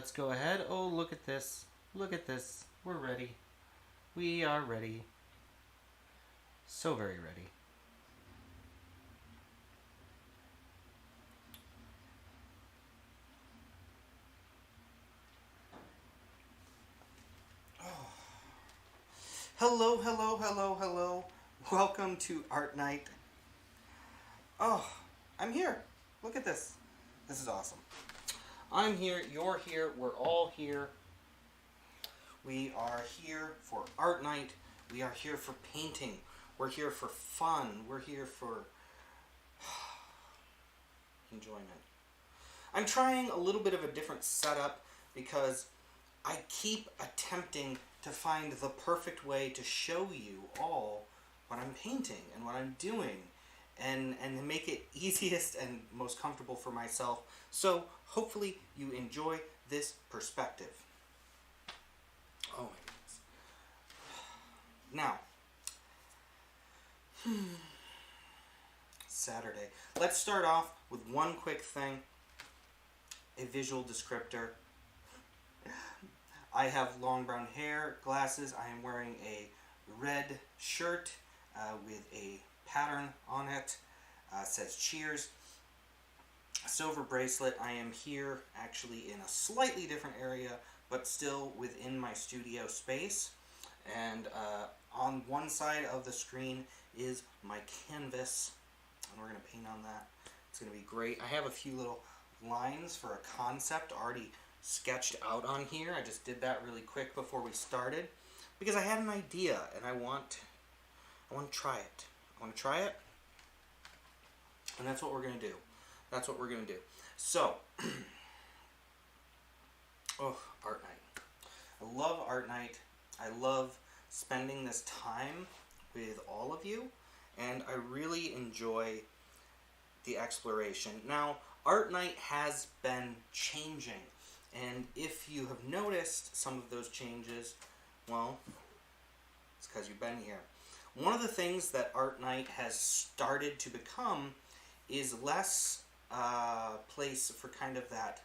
let's go ahead. Oh, look at this. Look at this. We're ready. We are ready. So very ready. Hello, hello, hello, hello. Welcome to Art Night. Oh, I'm here. Look at this. This is awesome. I'm here, you're here, we're all here. We are here for Art Night. We are here for painting. We're here for fun. We're here for enjoyment. I'm trying a little bit of a different setup because I keep attempting to find the perfect way to show you all what I'm painting and what I'm doing and make it easiest and most comfortable for myself. So hopefully you enjoy this perspective. Oh my goodness. Now, Saturday. Let's start off with one quick thing, a visual descriptor. I have long brown hair, glasses. I am wearing a red shirt with a pattern on it. Says cheers. Silver bracelet. I am here actually in a slightly different area, but still within my studio space. And on one side of the screen is my canvas, and we're going to paint on that. It's going to be great. I have a few little lines for a concept already sketched out on here. I just did that really quick before we started because I had an idea and I want to try it. I want to try it, and that's what we're going to do. That's what we're going to do. So, oh, Art Night. I love Art Night. I love spending this time with all of you, and I really enjoy the exploration. Now, Art Night has been changing, and if you have noticed some of those changes, well, it's because you've been here. One of the things that Art Night has started to become is less place for kind of that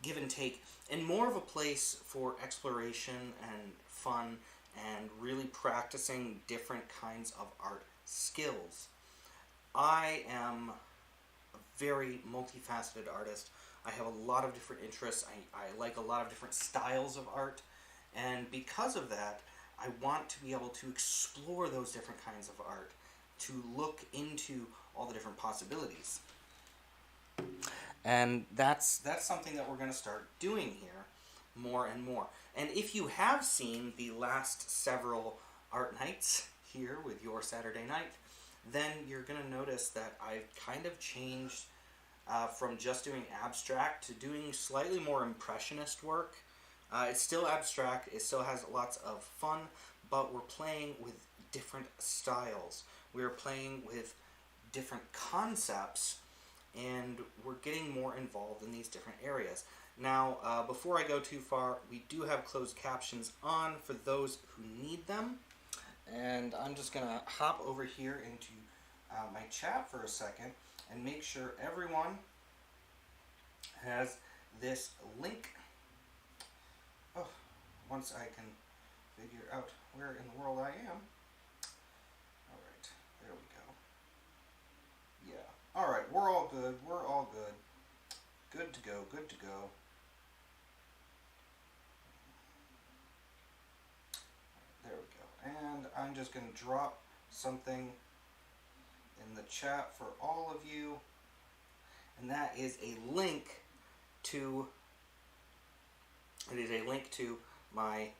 give and take, and more of a place for exploration and fun and really practicing different kinds of art skills. I am a very multifaceted artist. I have a lot of different interests. I like a lot of different styles of art, and because of that, I want to be able to explore those different kinds of art, to look into all the different possibilities. And that's something that we're going to start doing here more and more. And if you have seen the last several art nights here with Your Saturday Night, then you're going to notice that I've kind of changed from just doing abstract to doing slightly more impressionist work. It's still abstract, it still has lots of fun, but we're playing with different styles. We're playing with different concepts, and we're getting more involved in these different areas. Now, before I go too far, we do have closed captions on for those who need them. And I'm just going to hop over here into my chat for a second and make sure everyone has this link. Oh, once I can figure out where in the world I am. Alright, there we go. Yeah. Alright, we're all good. We're all good. Good to go, good to go. There we go. And I'm just going to drop something in the chat for all of you. And that is a link to my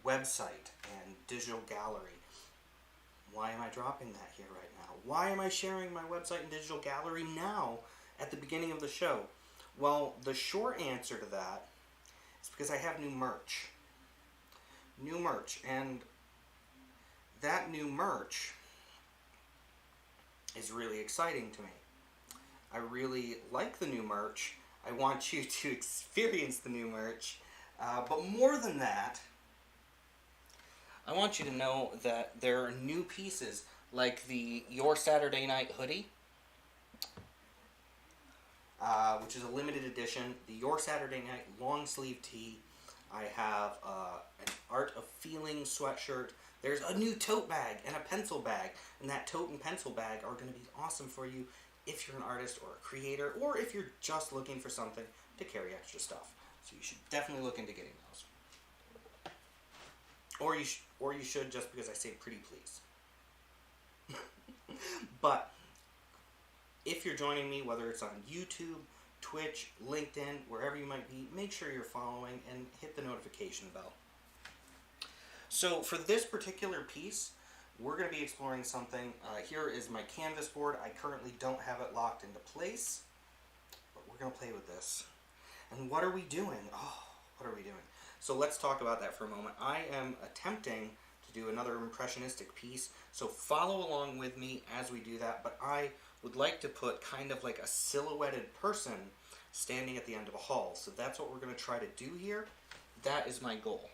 website and digital gallery. Why am I dropping that here right now? Why am I sharing my website and digital gallery now at the beginning of the show? Well, the short answer to that is because I have new merch. And that new merch is really exciting to me. I really like the new merch. I want you to experience the new merch. But more than that, I want you to know that there are new pieces like the Your Saturday Night hoodie. which is a limited edition, the Your Saturday Night long sleeve tee. I have an Art of Feeling sweatshirt. There's a new tote bag and a pencil bag, and that tote and pencil bag are going to be awesome for you if you're an artist or a creator, or if you're just looking for something to carry extra stuff. So you should definitely look into getting those. Or you should just because I say pretty please. But if you're joining me, whether it's on YouTube, Twitch, LinkedIn, wherever you might be, make sure you're following and hit the notification bell. So for this particular piece, we're going to be exploring something. Here is my canvas board. I currently don't have it locked into place, but we're going to play with this. And what are we doing? Oh, what are we doing? So let's talk about that for a moment. I am attempting to do another impressionistic piece, so follow along with me as we do that, but I would like to put kind of like a silhouetted person standing at the end of a hall. So that's what we're going to try to do here. That is my goal.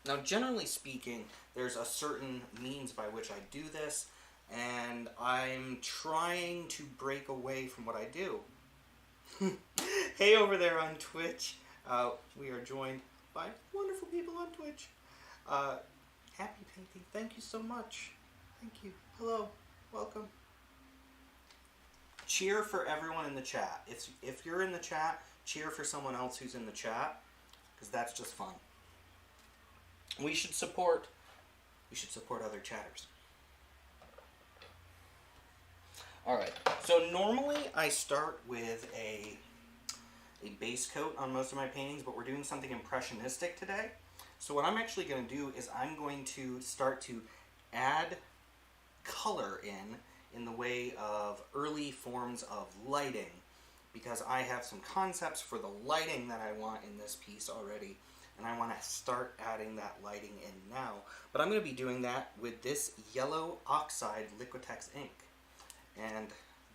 Now, generally speaking, there's a certain means by which I do this, and I'm trying to break away from what I do. Hey, over there on Twitch, we are joined by wonderful people on Twitch. Happy Painting, thank you so much. Thank you. Hello, welcome. Cheer for everyone in the chat. If you're in the chat, cheer for someone else who's in the chat, because that's just fun. We should support other chatters. Alright, so normally I start with a base coat on most of my paintings, but we're doing something impressionistic today. So what I'm actually going to do is I'm going to start to add color in the way of early forms of lighting, because I have some concepts for the lighting that I want in this piece already, and I want to start adding that lighting in now. But I'm going to be doing that with this yellow oxide Liquitex ink and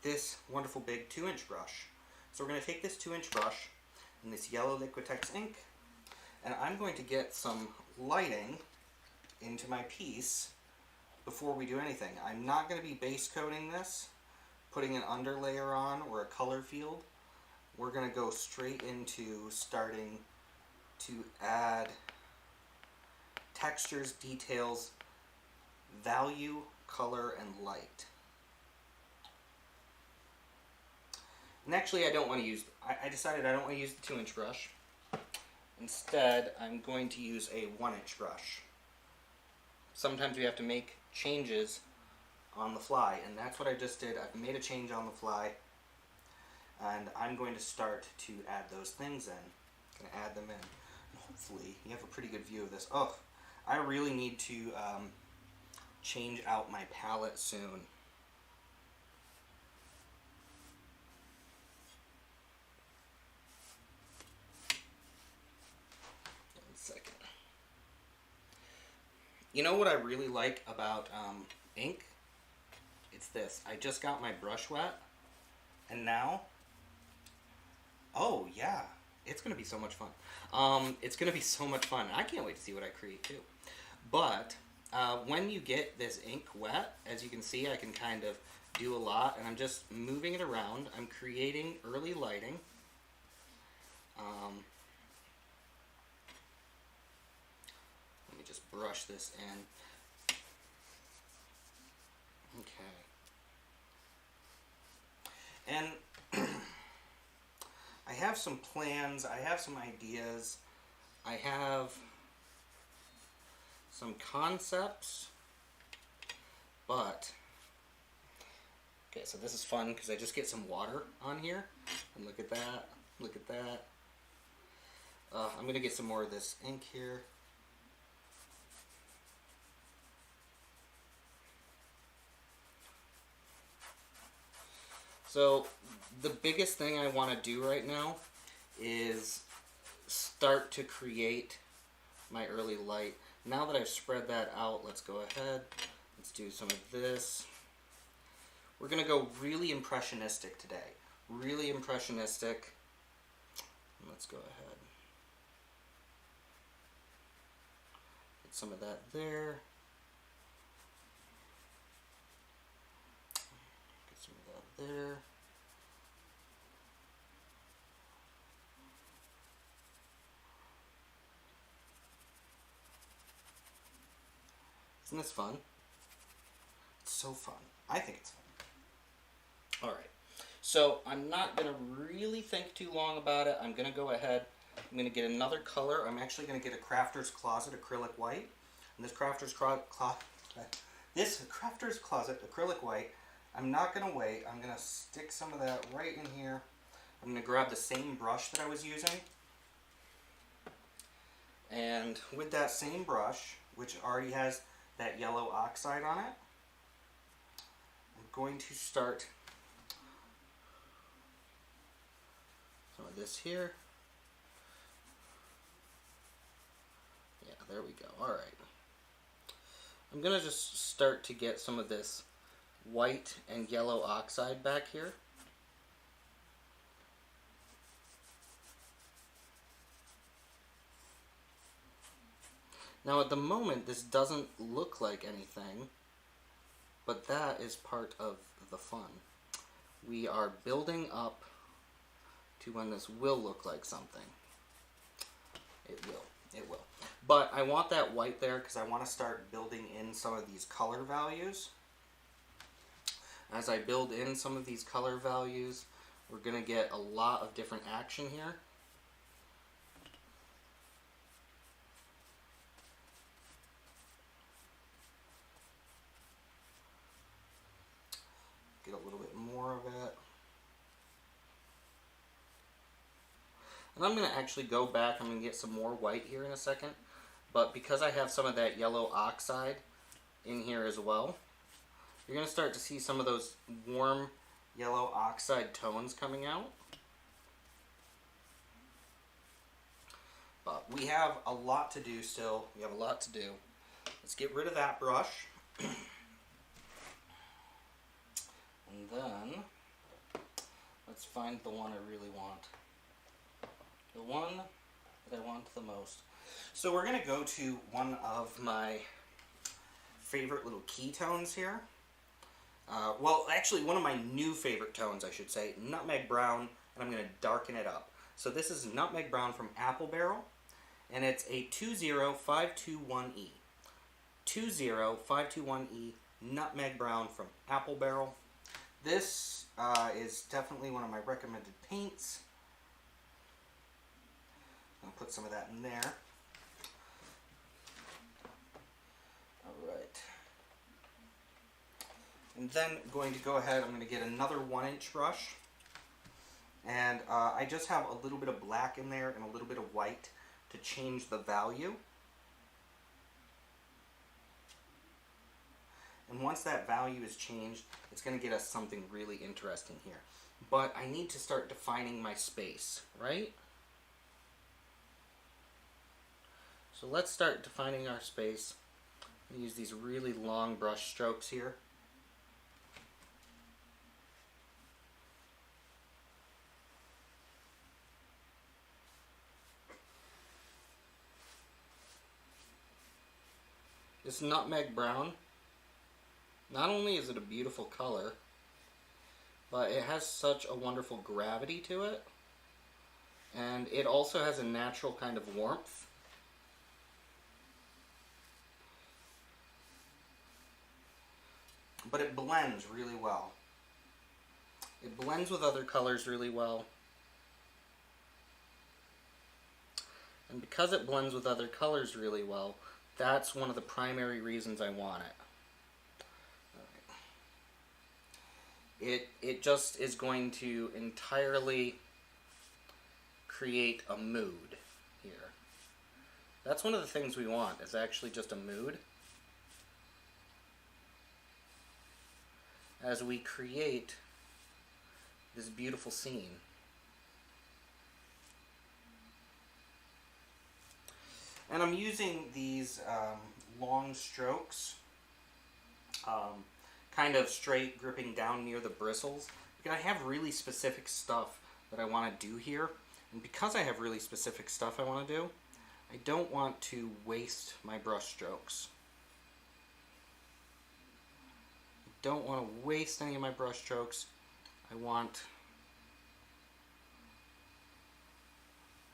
this wonderful big 2-inch brush. So we're going to take this 2-inch brush and this yellow Liquitex ink, and I'm going to get some lighting into my piece before we do anything. I'm not going to be base coating this, putting an underlayer on or a color field. We're going to go straight into starting to add textures, details, value, color, and light. And actually I don't want to use, I decided I don't want to use the 2-inch brush. Instead, I'm going to use a 1-inch brush. Sometimes we have to make changes on the fly, and that's what I just did. I've made a change on the fly, and I'm going to start to add those things in. I'm going to add them in, and hopefully you have a pretty good view of this. Oh, I really need to change out my palette soon. 1 second. You know what I really like about ink? It's this. I just got my brush wet, and now, oh yeah, it's going to be so much fun. It's going to be so much fun. I can't wait to see what I create too. But when you get this ink wet, as you can see, I can kind of do a lot, and I'm just moving it around. I'm creating early lighting. Let me just brush this in. Okay. And I have some plans, I have some ideas, I have some concepts, but, okay, so this is fun because I just get some water on here, and look at that, look at that. I'm going to get some more of this ink here. So the biggest thing I want to do right now is start to create my early light. Now that I've spread that out, let's go ahead. Let's do some of this. We're going to go really impressionistic today. Really impressionistic. Let's go ahead. Get some of that there. Get some of that there. Isn't this fun? It's so fun. I think it's fun. Alright, so I'm not going to really think too long about it. I'm going to go ahead. I'm going to get another color. I'm actually going to get a Crafter's Closet acrylic white. And this Crafter's Closet acrylic white, I'm not going to wait. I'm going to stick some of that right in here. I'm going to grab the same brush that I was using. And with that same brush, which already has that yellow oxide on it, I'm going to start some of this here. Yeah, there we go. Alright. I'm going to just start to get some of this white and yellow oxide back here. Now at the moment this doesn't look like anything, but that is part of the fun. We are building up to when this will look like something. It will. It will. But I want that white there because I want to start building in some of these color values. As I build in some of these color values, we're going to get a lot of different action here. Get a little bit more of it. And I'm going to actually go back, I'm going to get some more white here in a second. But because I have some of that yellow oxide in here as well, you're going to start to see some of those warm yellow oxide tones coming out. But we have a lot to do still. We have a lot to do. Let's get rid of that brush. And then, let's find the one I really want. The one that I want the most. So we're going to go to one of my favorite little keytones here. Well, actually one of my new favorite tones, I should say, Nutmeg Brown, and I'm going to darken it up. So this is Nutmeg Brown from Apple Barrel, and it's a 20521E. 20521E Nutmeg Brown from Apple Barrel. This is definitely one of my recommended paints. I'll put some of that in there. Alright. And then I'm going to go ahead, I'm going to get another 1-inch brush. And I just have a little bit of black in there and a little bit of white to change the value. And once that value is changed, it's going to get us something really interesting here. But I need to start defining my space, right? So let's start defining our space. I use these really long brush strokes here. This Nutmeg Brown, not only is it a beautiful color, but it has such a wonderful gravity to it, and it also has a natural kind of warmth. But it blends really well. It blends with other colors really well. And because it blends with other colors really well, that's one of the primary reasons I want it. It just is going to entirely create a mood here. That's one of the things we want, is actually just a mood. As we create this beautiful scene. And I'm using these long strokes, kind of straight gripping down near the bristles, because I have really specific stuff that I want to do here. And because I have really specific stuff I want to do, I don't want to waste my brush strokes. I don't want to waste any of my brush strokes. I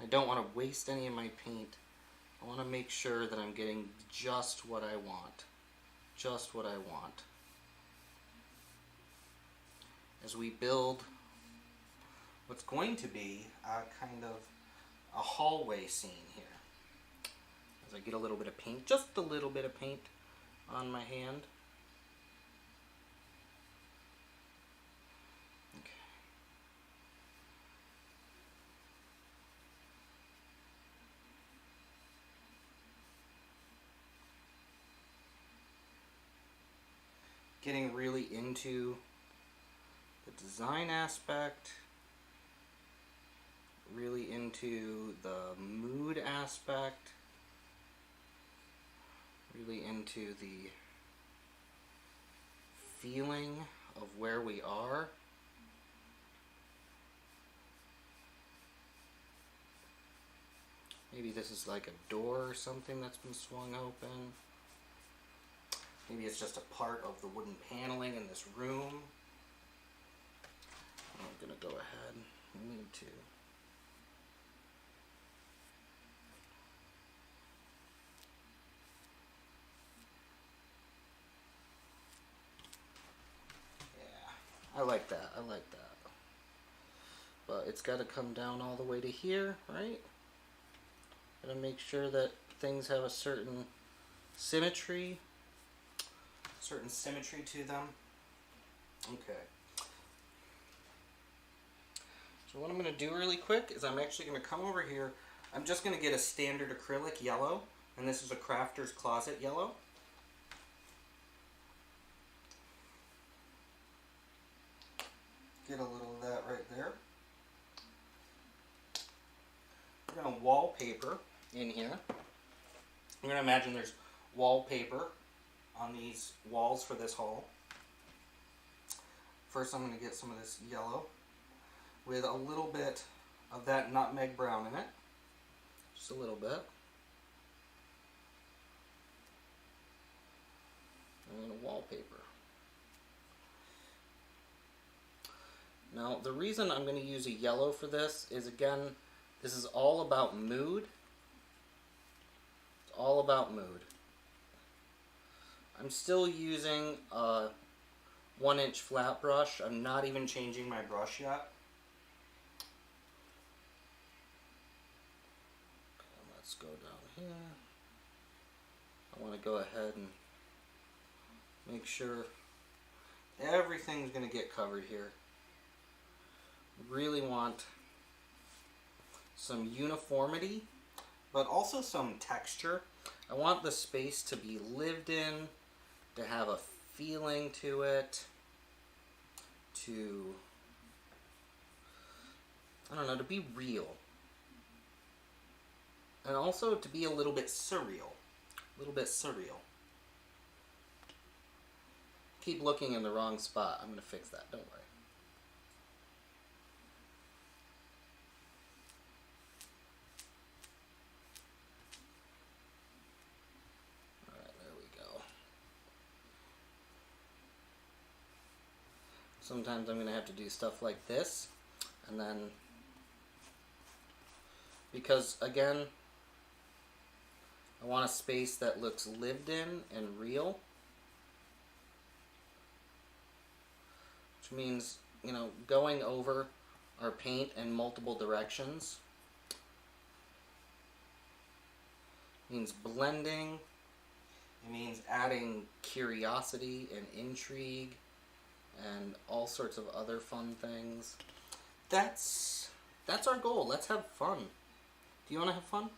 don't want to waste any of my paint. I want to make sure that I'm getting just what I want. just what I want as we build what's going to be a kind of a hallway scene here. As I get a little bit of paint, just a little bit of paint on my hand. Okay. Getting really into the design aspect, really into the mood aspect, really into the feeling of where we are. Maybe this is like a door or something that's been swung open. Maybe it's just a part of the wooden paneling in this room. I'm gonna go ahead and need to. Yeah, I like that. I like that. But it's got to come down all the way to here, right? Gotta make sure that things have a certain symmetry to them. Okay. So what I'm going to do really quick is I'm actually going to come over here. I'm just going to get a standard acrylic yellow, and this is a Crafter's Closet yellow. Get a little of that right there. We're going to wallpaper in here. You're going to imagine there's wallpaper on these walls for this hall. First I'm going to get some of this yellow with a little bit of that nutmeg brown in it. Just a little bit. And then a wallpaper. Now the reason I'm going to use a yellow for this is, again, this is all about mood. It's all about mood. I'm still using a 1-inch flat brush. I'm not even changing my brush yet. Okay, let's go down here. I want to go ahead and make sure everything's going to get covered here. Really want some uniformity, but also some texture. I want the space to be lived in, to have a feeling to it, to, I don't know, to be real. And also to be a little bit surreal. A little bit surreal. Keep looking in the wrong spot. I'm going to fix that, don't worry. Sometimes I'm going to have to do stuff like this, and then, because again, I want a space that looks lived in and real, which means, you know, going over our paint in multiple directions means blending, it means adding curiosity and intrigue and all sorts of other fun things. That's our goal. Let's have fun. Do you want to have fun?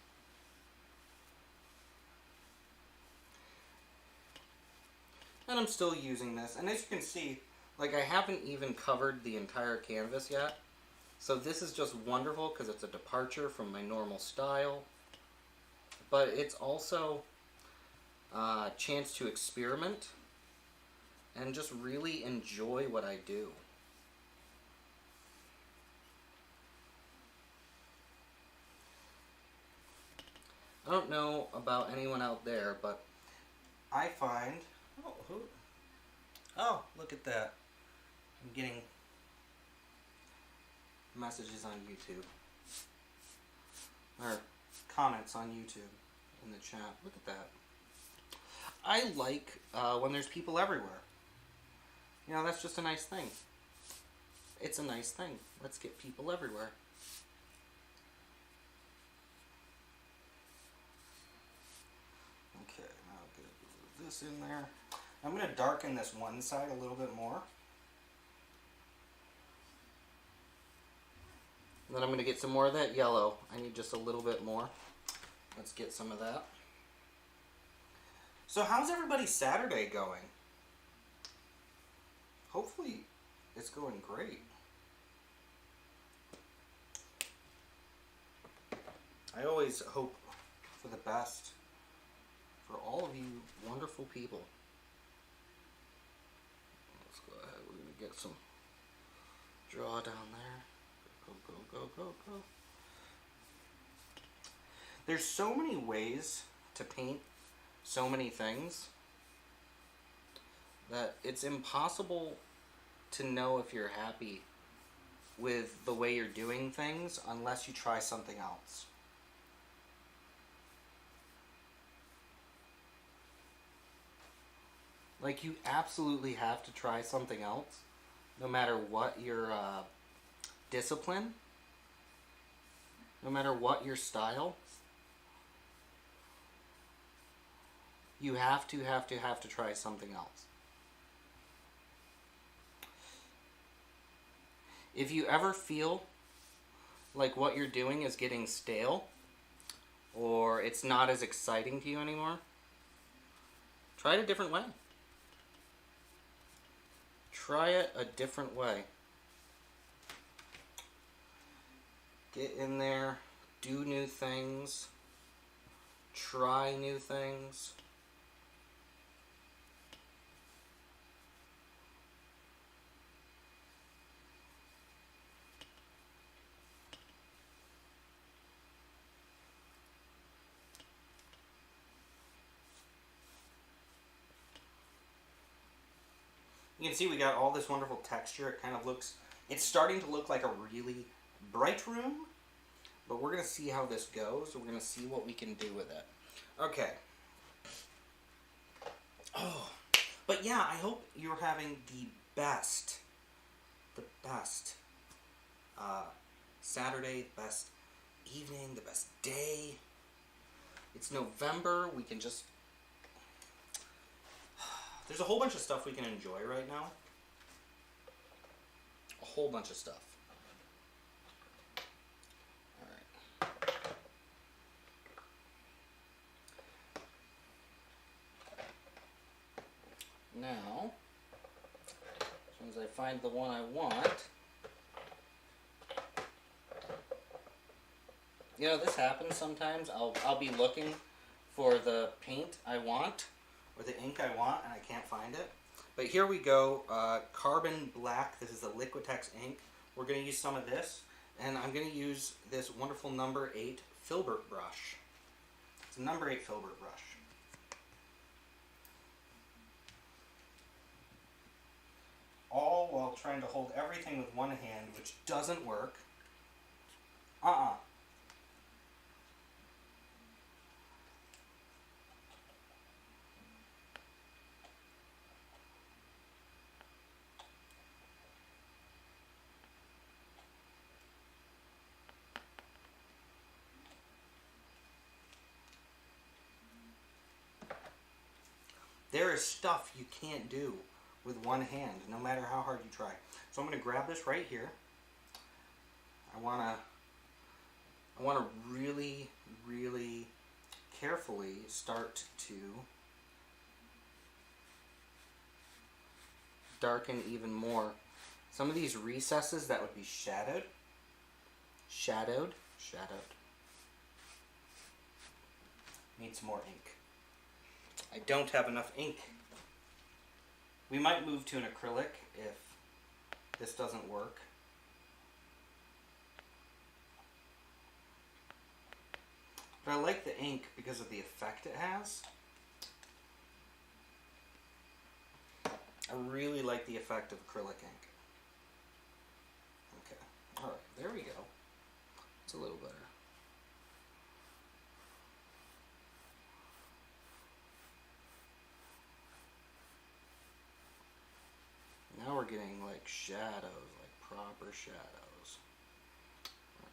And I'm still using this. And as you can see, like, I haven't even covered the entire canvas yet. So this is just wonderful because it's a departure from my normal style. But it's also a chance to experiment and just really enjoy what I do. I don't know about anyone out there, but I find... Oh, look at that. I'm getting messages on YouTube. Or comments on YouTube in the chat. Look at that. I like when there's people everywhere. You know, that's just a nice thing. It's a nice thing. Let's get people everywhere. Okay, now I'll get this in there. I'm going to darken this one side a little bit more. And then I'm going to get some more of that yellow. I need just a little bit more. Let's get some of that. So how's everybody's Saturday going? Hopefully it's going great. I always hope for the best for all of you wonderful people. Let's go ahead. We're going to get some draw down there. Go, go, go, go, go. There's so many ways to paint so many things that it's impossible to know if you're happy with the way you're doing things unless you try something else. Like, you absolutely have to try something else, no matter what your discipline, no matter what your style. You have to try something else. If you ever feel like what you're doing is getting stale, or it's not as exciting to you anymore, try it a different way. Try it a different way. Get in there, do new things, try new things. You can see we got all this wonderful texture. It kind of looks, it's starting to look like a really bright room, but we're going to see how this goes. We're going to see what we can do with it. Okay. Oh, but yeah, I hope you're having the best Saturday, the best evening, the best day. It's November. We can just... There's a whole bunch of stuff we can enjoy right now. A whole bunch of stuff. Alright. Now, as soon as I find the one I want... You know, this happens sometimes. I'll be looking for the paint I want, or the ink I want, and I can't find it. But here we go, Carbon Black. This is the Liquitex ink. We're going to use some of this, and I'm going to use this wonderful number 8 Filbert brush. It's a number 8 Filbert brush. All while trying to hold everything with one hand, which doesn't work. There is stuff you can't do with one hand, no matter how hard you try. So I'm going to grab this right here. I want to really, really carefully start to darken even more. Some of these recesses that would be shadowed. Need some more ink. I don't have enough ink. We might move to an acrylic if this doesn't work. But I like the ink because of the effect it has. I really like the effect of acrylic ink. Okay, alright, there we go. It's a little better. getting like shadows, like proper shadows. Alright,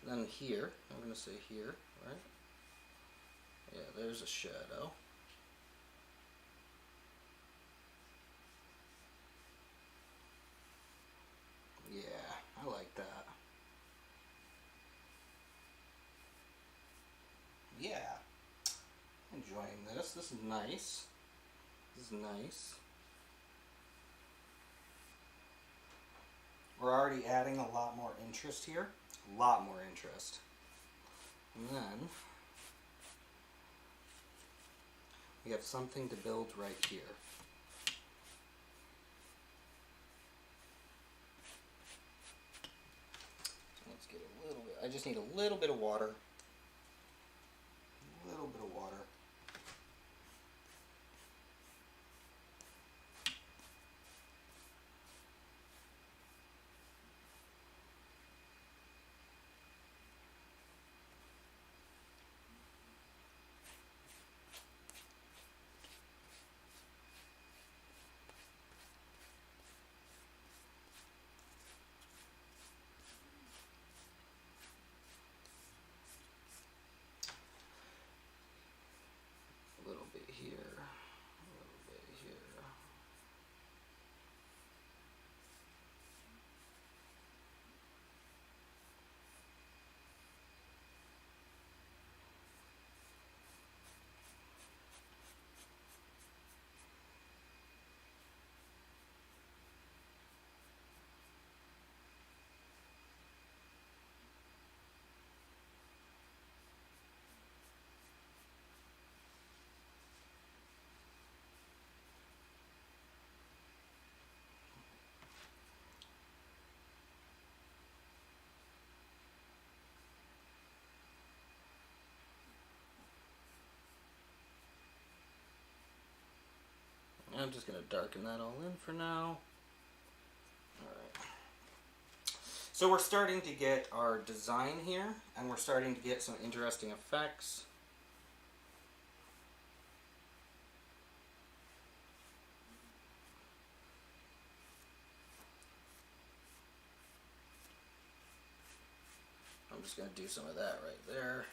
and then then here, I'm going to say here, right? Yeah, there's a shadow. Yeah, I like that. Yeah, enjoying this. This is nice. This is nice. We're already adding a lot more interest here. A lot more interest. And then we have something to build right here. So let's get a little bit. I just need a little bit of water. A little bit of water. A little bit here. A little bit here. I'm just going to darken that all in for now. Alright. So we're starting to get our design here, and we're starting to get some interesting effects. I'm just going to do some of that right there.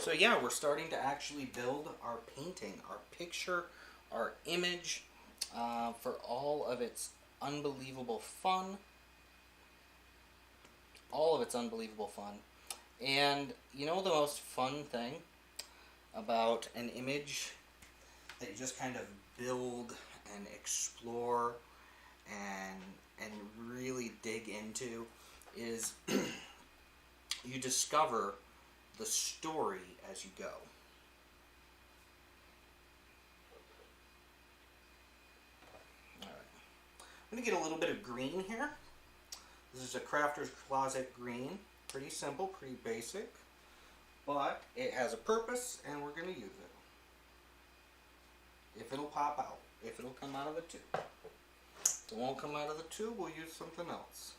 So yeah, we're starting to actually build our painting, our picture, our image, for all of its unbelievable fun. All of its unbelievable fun. And you know the most fun thing about an image that you just kind of build and explore and really dig into is you discover the story as you go. Alright. I'm going to get a little bit of green here. This is a Crafter's Closet green. Pretty simple, pretty basic. But it has a purpose and we're going to use it. If it'll pop out. If it'll come out of the tube. If it won't come out of the tube, we'll use something else.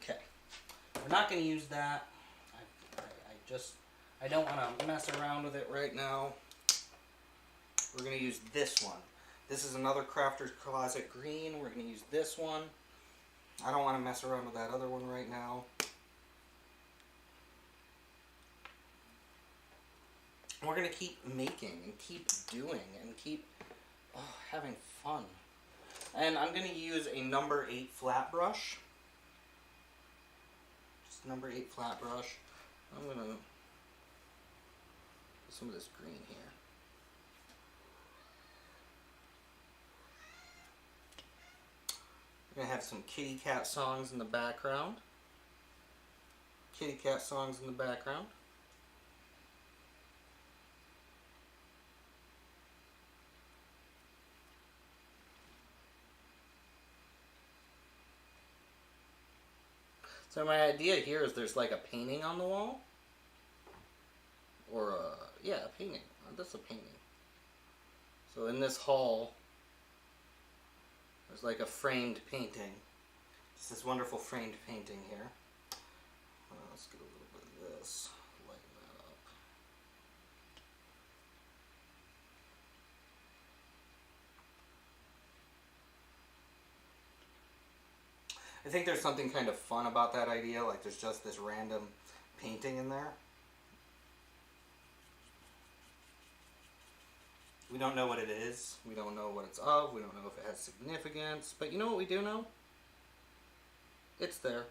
Okay. We're not going to use that. I don't want to mess around with it right now. We're going to use this one. This is another Crafter's Closet green. We're going to use this one. I don't want to mess around with that other one right now. We're going to keep making and keep doing and keep having fun. And I'm going to use a number 8 flat brush. Just number 8 flat brush. I'm going to put some of this green here. We're going to have some kitty cat songs in the background. Kitty cat songs in the background. So my idea here is there's like a painting on the wall. Or yeah, a painting. That's a painting. So in this hall, there's like a framed painting. It's this wonderful framed painting here. Let's get a little bit of this. Lighten that up. I think there's something kind of fun about that idea, like there's just this random painting in there. We don't know what it is, we don't know what it's of, we don't know if it has significance, but you know what we do know? It's there.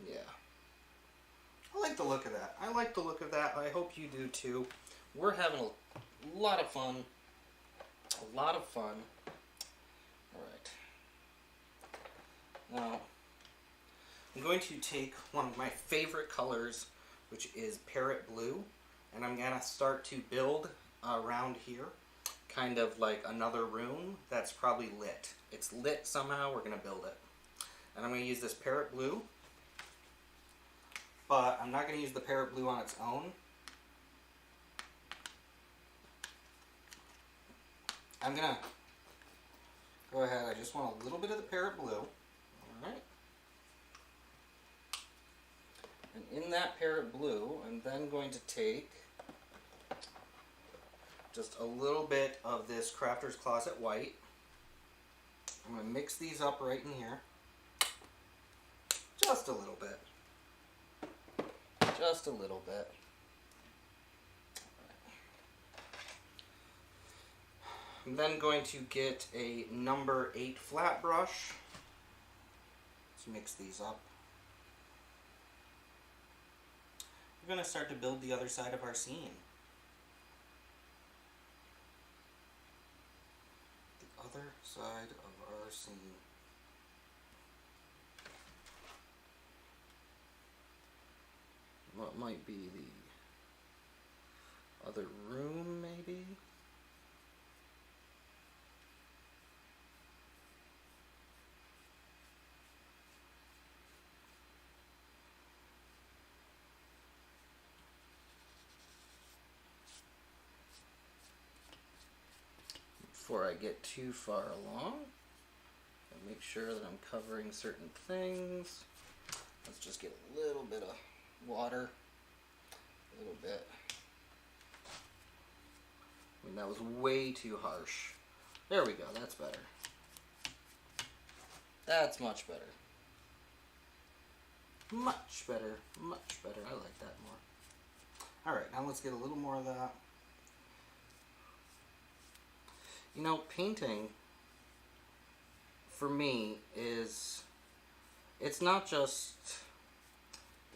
Yeah. I like the look of that. I like the look of that. I hope you do too. We're having a lot of fun. A lot of fun. Alright. Now, I'm going to take one of my favorite colors, which is Parrot Blue, and I'm going to start to build around here, kind of like another room that's probably lit. It's lit somehow, we're going to build it. And I'm going to use this Parrot Blue, but I'm not going to use the Parrot Blue on its own. I'm going to go ahead, I just want a little bit of the Parrot Blue. Alright. And in that Parrot Blue, I'm then going to take just a little bit of this Crafter's Closet White. I'm going to mix these up right in here. Just a little bit. Just a little bit. I'm then going to get a number 8 flat brush. Let's mix these up. We're going to start to build the other side of our scene. The other side of our scene. What might be the other room, maybe? Before I get too far along, I'll make sure that I'm covering certain things. Let's just get a little bit of water, a little bit. I mean, that was way too harsh. There we go, that's better. That's much better. Much better, much better. I like that more. Alright, now let's get a little more of that. You know, painting, for me, is, it's not just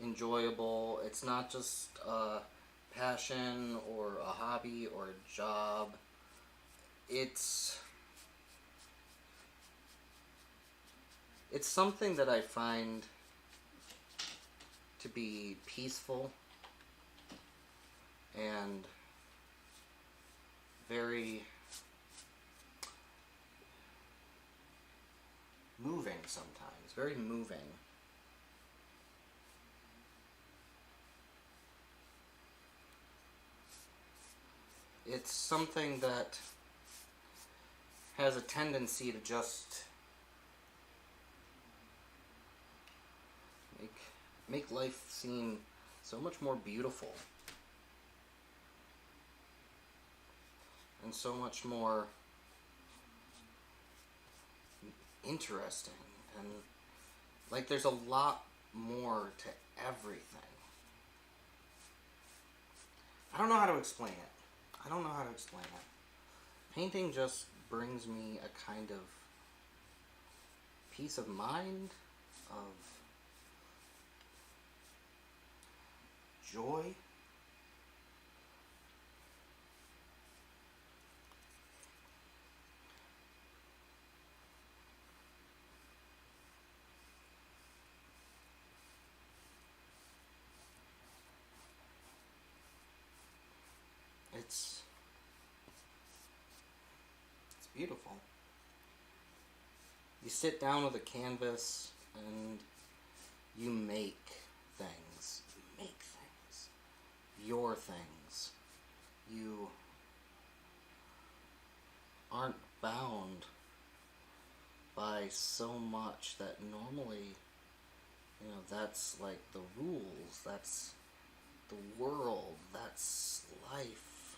enjoyable, it's not just a passion or a hobby or a job. It's something that I find to be peaceful and very moving sometimes, very moving. It's something that has a tendency to just make life seem so much more beautiful and so much more interesting, and like there's a lot more to everything. I don't know how to explain it. I don't know how to explain it. Painting just brings me a kind of peace of mind, of joy. It's beautiful. You sit down with a canvas and you make things. You make things. Your things. You aren't bound by so much that normally, that's like the rules, that's the world, that's life.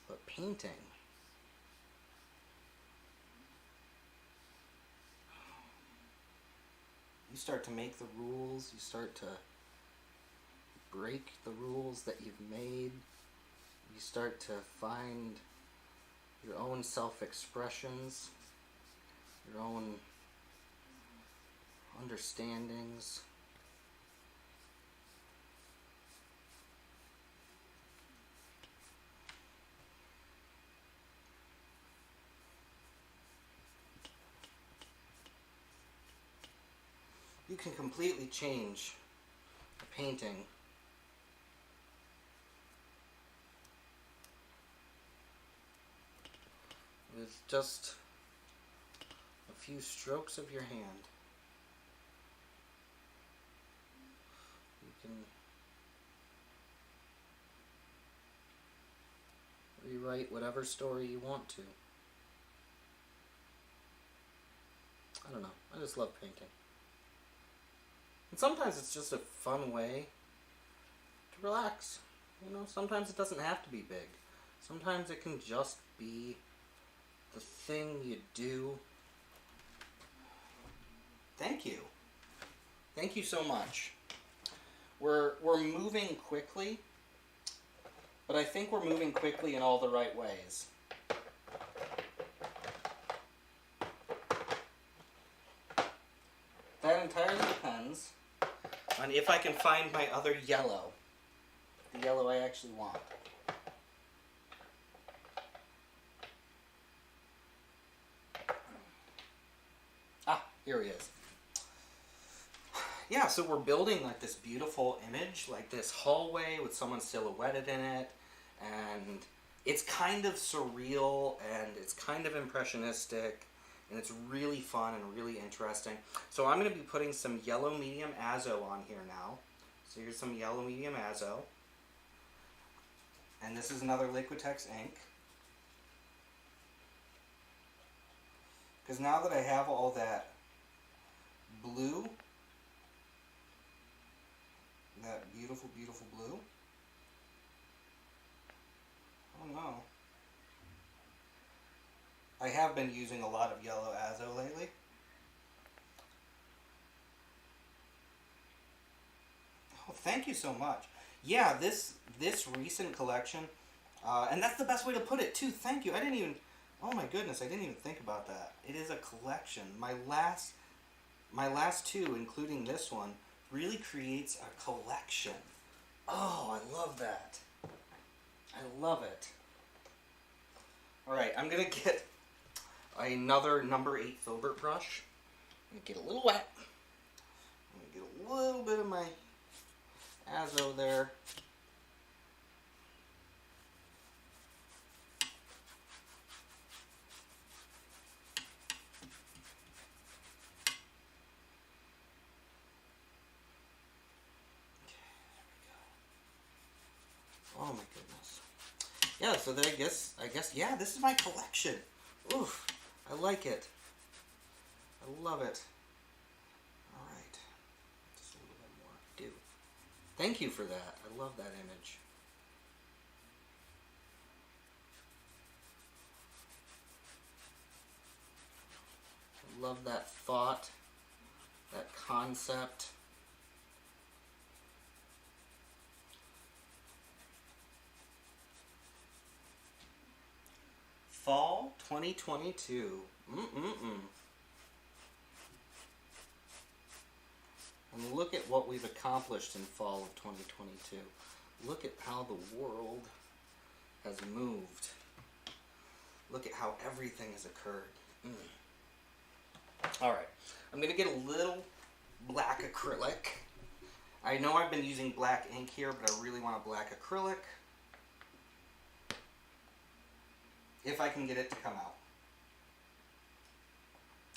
But painting, you start to make the rules, you start to break the rules that you've made, you start to find your own self-expressions, your own understandings. You can completely change a painting with just a few strokes of your hand. You can rewrite whatever story you want to. I don't know. I just love painting. And sometimes it's just a fun way to relax. Sometimes it doesn't have to be big. Sometimes it can just be the thing you do. Thank you. Thank you so much. We're moving quickly, but I think we're moving quickly in all the right ways. That entirely depends on if I can find my other yellow. The yellow I actually want. Ah, here he is. Yeah, so we're building like this beautiful image, like this hallway with someone silhouetted in it, and it's kind of surreal, and it's kind of impressionistic, and it's really fun and really interesting. So I'm going to be putting some yellow medium azo on here now. So here's some yellow medium azo. And this is another Liquitex ink. Because now that I have all that blue, that beautiful, beautiful blue, I don't know. I have been using a lot of yellow azo lately. Oh, thank you so much. Yeah, this recent collection, and that's the best way to put it too. Thank you. Oh my goodness, I didn't even think about that. It is a collection. My last two, including this one, really creates a collection. Oh, I love that. I love it. Alright, I'm going to get another number 8 filbert brush. I'm going to get a little wet. I'm going to get a little bit of my azo there. Oh my goodness. Yeah, so I guess, yeah, this is my collection. Oof, I like it. I love it. Alright, just a little bit more. Do. Thank you for that. I love that image. I love that thought, that concept. Fall 2022. And look at what we've accomplished in fall of 2022. Look at how the world has moved. Look at how everything has occurred. Alright, I'm going to get a little black acrylic. I know I've been using black ink here, but I really want a black acrylic. If I can get it to come out.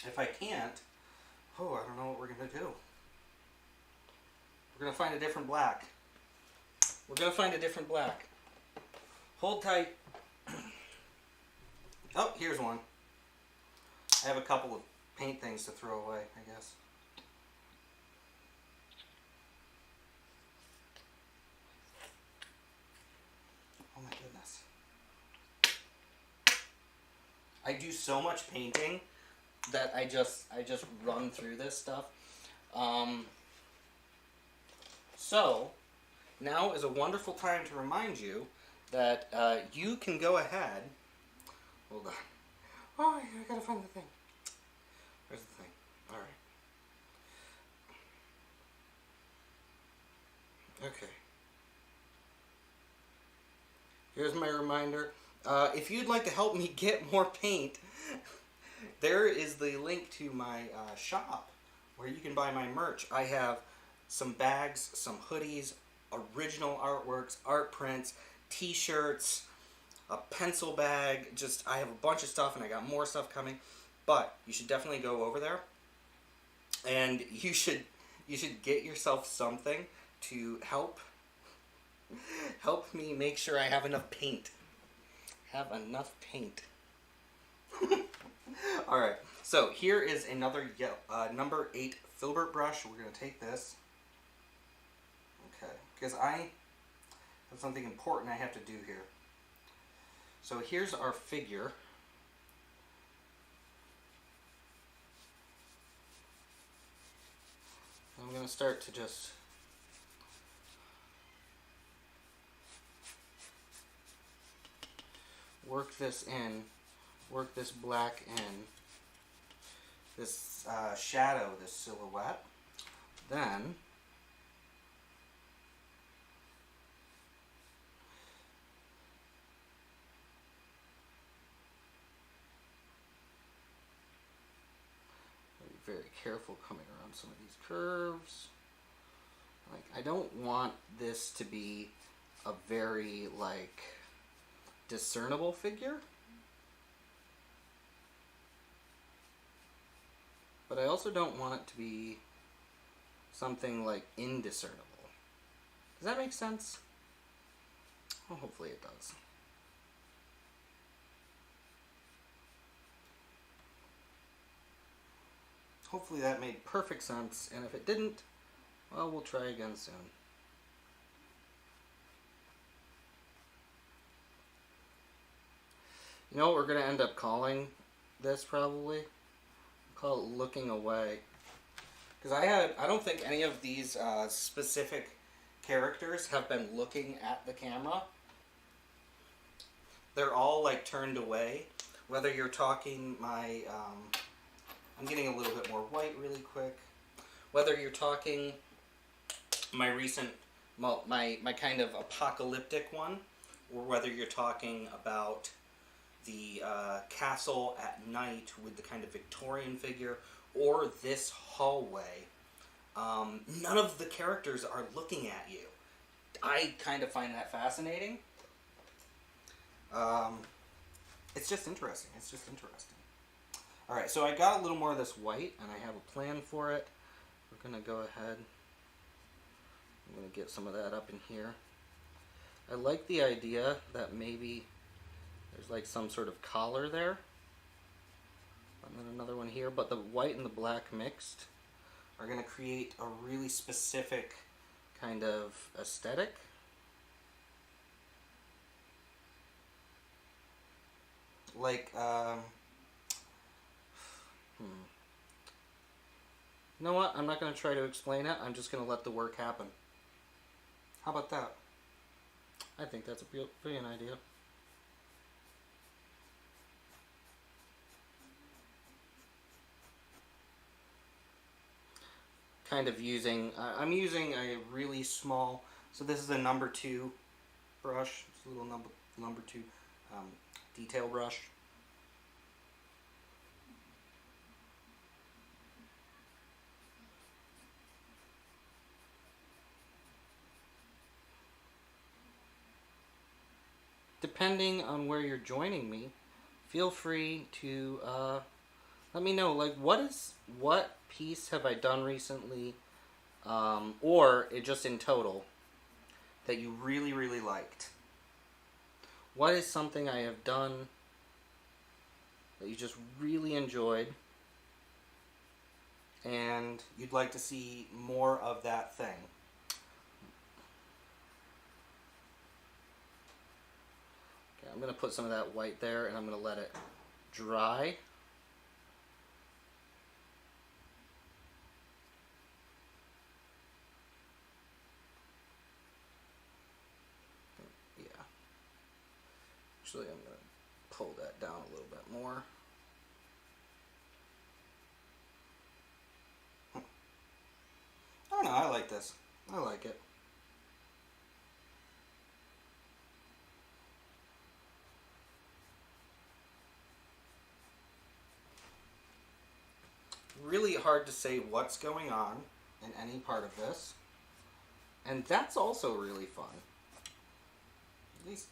If I can't, I don't know what we're going to do. We're going to find a different black. We're going to find a different black. Hold tight. Oh, here's one. I have a couple of paint things to throw away, I guess. Oh my goodness. I do so much painting that I just run through this stuff. So now is a wonderful time to remind you that you can go ahead. Hold on. Oh, I gotta find the thing. Where's the thing? All right. Okay. Here's my reminder. If you'd like to help me get more paint, there is the link to my shop where you can buy my merch. I have some bags, some hoodies, original artworks, art prints, t-shirts, a pencil bag. I have a bunch of stuff, and I got more stuff coming. But you should definitely go over there, and you should get yourself something to help me make sure I have enough paint. All right. So here is another number 8 filbert brush. We're going to take this. Okay, because I have something important I have to do here. So here's our figure. I'm going to start to just work this in, work this black in, this shadow, this silhouette. Then be very careful coming around some of these curves. Like, I don't want this to be a very discernible figure, but I also don't want it to be something indiscernible. Does that make sense? Well, hopefully it does. Hopefully that made perfect sense, and if it didn't, well, we'll try again soon. You know what we're going to end up calling this probably? Call it Looking Away. Because I don't think any of these specific characters have been looking at the camera. They're all turned away. Whether you're talking I'm getting a little bit more white really quick. Whether you're talking my recent, my kind of apocalyptic one, or whether you're talking about the castle at night with the kind of Victorian figure, or this hallway, none of the characters are looking at you. I kind of find that fascinating. It's just interesting. Alright, so I got a little more of this white, and I have a plan for it. We're going to go ahead. I'm going to get some of that up in here. I like the idea that maybe there's some sort of collar there. And then another one here, but the white and the black mixed are going to create a really specific kind of aesthetic. You know what? I'm not going to try to explain it. I'm just going to let the work happen. How about that? I think that's a brilliant idea. Kind of using, I'm using a really small, so this is a number 2 brush. It's a little number 2 detail brush. depending on where you're joining me, feel free to let me know, like, what piece have I done recently, or it just in total, that you really, really liked. What is something I have done that you just really enjoyed and you'd like to see more of that thing? Okay, I'm going to put some of that white there and I'm going to let it dry. Yeah. Actually, I'm going to pull that down a little bit more. I don't know, I like this. I like it. Really hard to say what's going on in any part of this. And that's also really fun. At least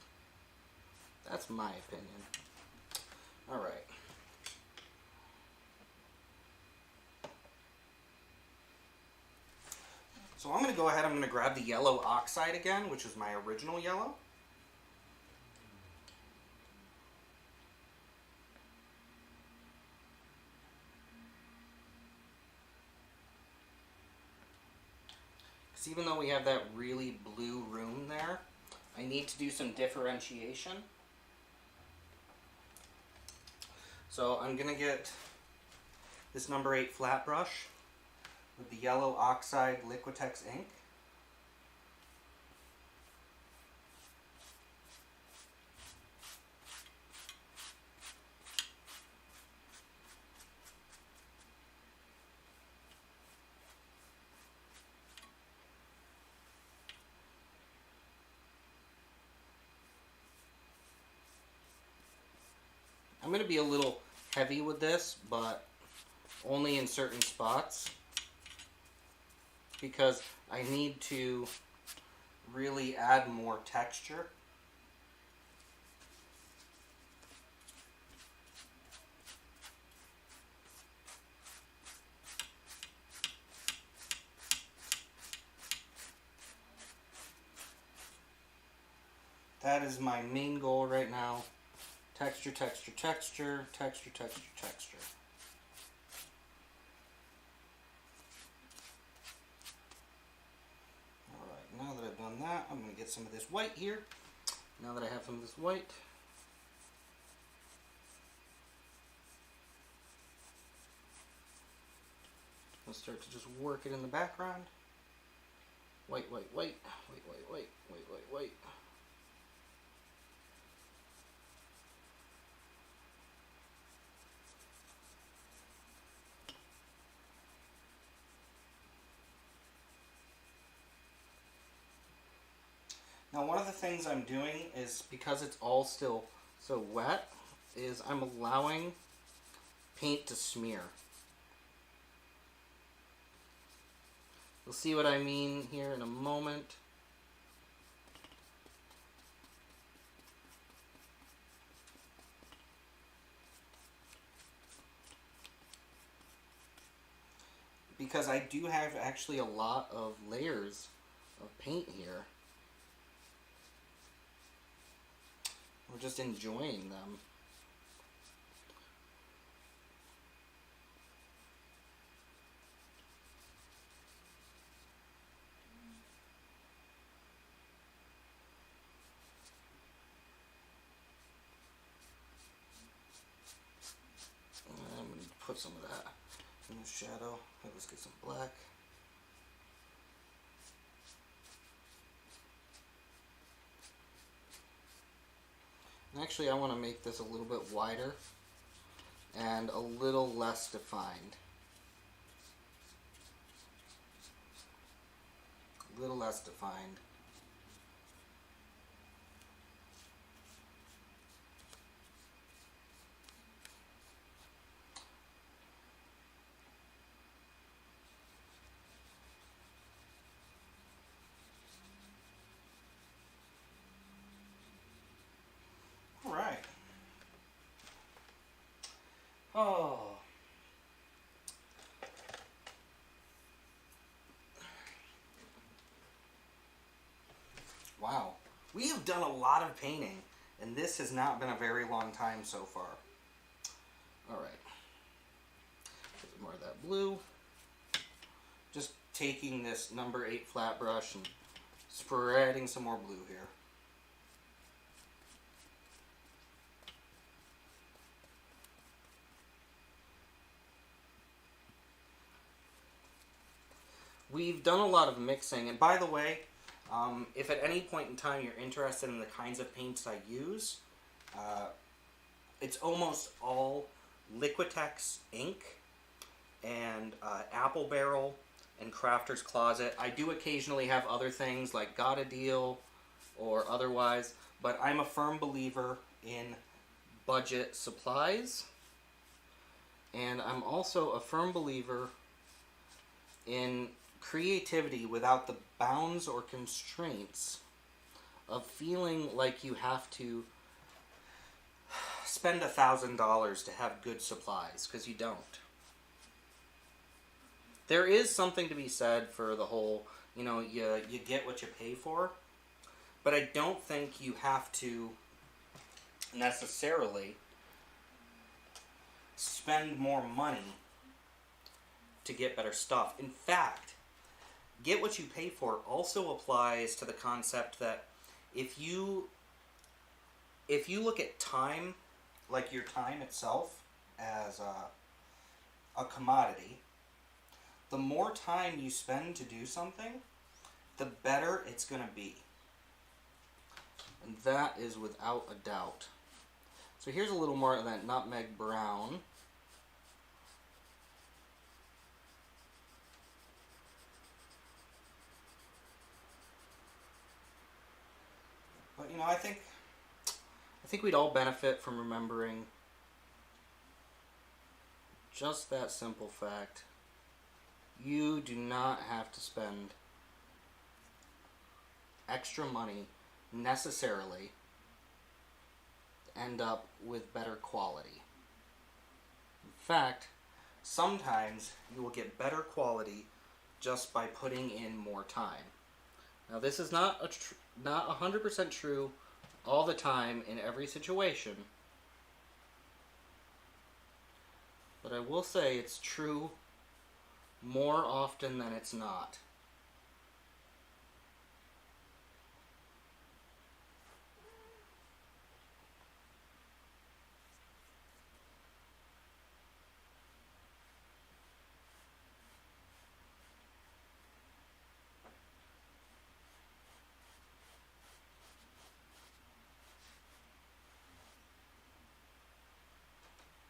that's my opinion. Alright. So I'm going to go ahead, I'm going to grab the yellow oxide again, which is my original yellow. Because even though we have that really blue room there, I need to do some differentiation. So I'm going to get this number 8 flat brush with the yellow oxide Liquitex ink. I'm going to be a little heavy with this, but only in certain spots, because I need to really add more texture. That is my main goal right now. Texture, texture, texture, texture, texture, texture. Alright, now that I've done that, I'm going to get some of this white here. Now that I have some of this white, I'll start to just work it in the background. White, white, white, white, white, white, white, white, white. Now one of the things I'm doing is, because it's all still so wet, is I'm allowing paint to smear. You'll see what I mean here in a moment. Because I do have actually a lot of layers of paint here. We're just enjoying them. I'm going to put some of that in the shadow. Let's get some black. And actually, I want to make this a little bit wider and a little less defined. A little less defined. We have done a lot of painting, and this has not been a very long time so far. Alright. More of that blue. Just taking this number 8 flat brush and spreading some more blue here. We've done a lot of mixing, and by the way, if at any point in time you're interested in the kinds of paints I use, it's almost all Liquitex ink and Apple Barrel and Crafter's Closet. I do occasionally have other things like Got a Deal or otherwise, but I'm a firm believer in budget supplies, and I'm also a firm believer in creativity without the bounds or constraints of feeling like you have to spend $1,000 to have good supplies, because you don't. There is something to be said for the whole, you get what you pay for, but I don't think you have to necessarily spend more money to get better stuff. In fact, get what you pay for also applies to the concept that if you look at time, like your time itself, as a commodity, the more time you spend to do something, the better it's going to be. And that is without a doubt. So here's a little more of that nutmeg brown. But I think we'd all benefit from remembering just that simple fact. You do not have to spend extra money necessarily to end up with better quality. In fact, sometimes you will get better quality just by putting in more time. Now, this is not 100% true all the time in every situation, but I will say it's true more often than it's not.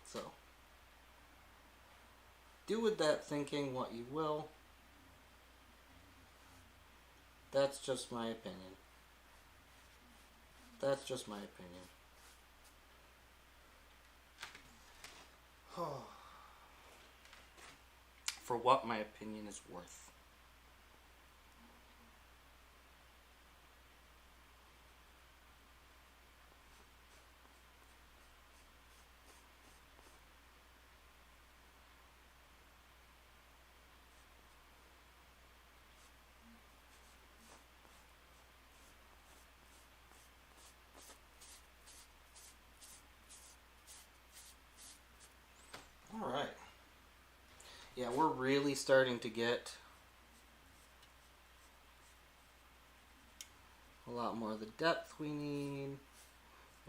So, do with that thinking what you will. That's just my opinion. That's just my opinion. For what my opinion is worth. Alright. Yeah, we're really starting to get a lot more of the depth we need,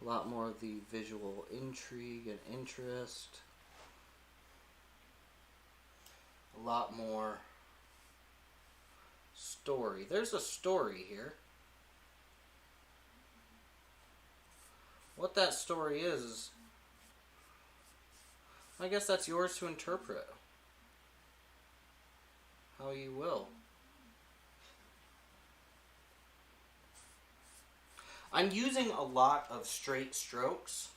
a lot more of the visual intrigue and interest, a lot more story. There's a story here. What that story is, I guess that's yours to interpret. How you will. I'm using a lot of straight strokes.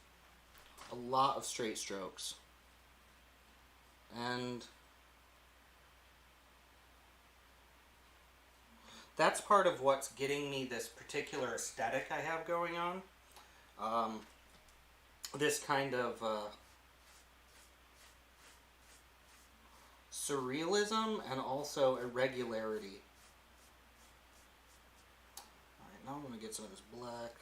A lot of straight strokes. And that's part of what's getting me this particular aesthetic I have going on. This kind of surrealism and also irregularity. Alright, now I'm going to to get some of this black.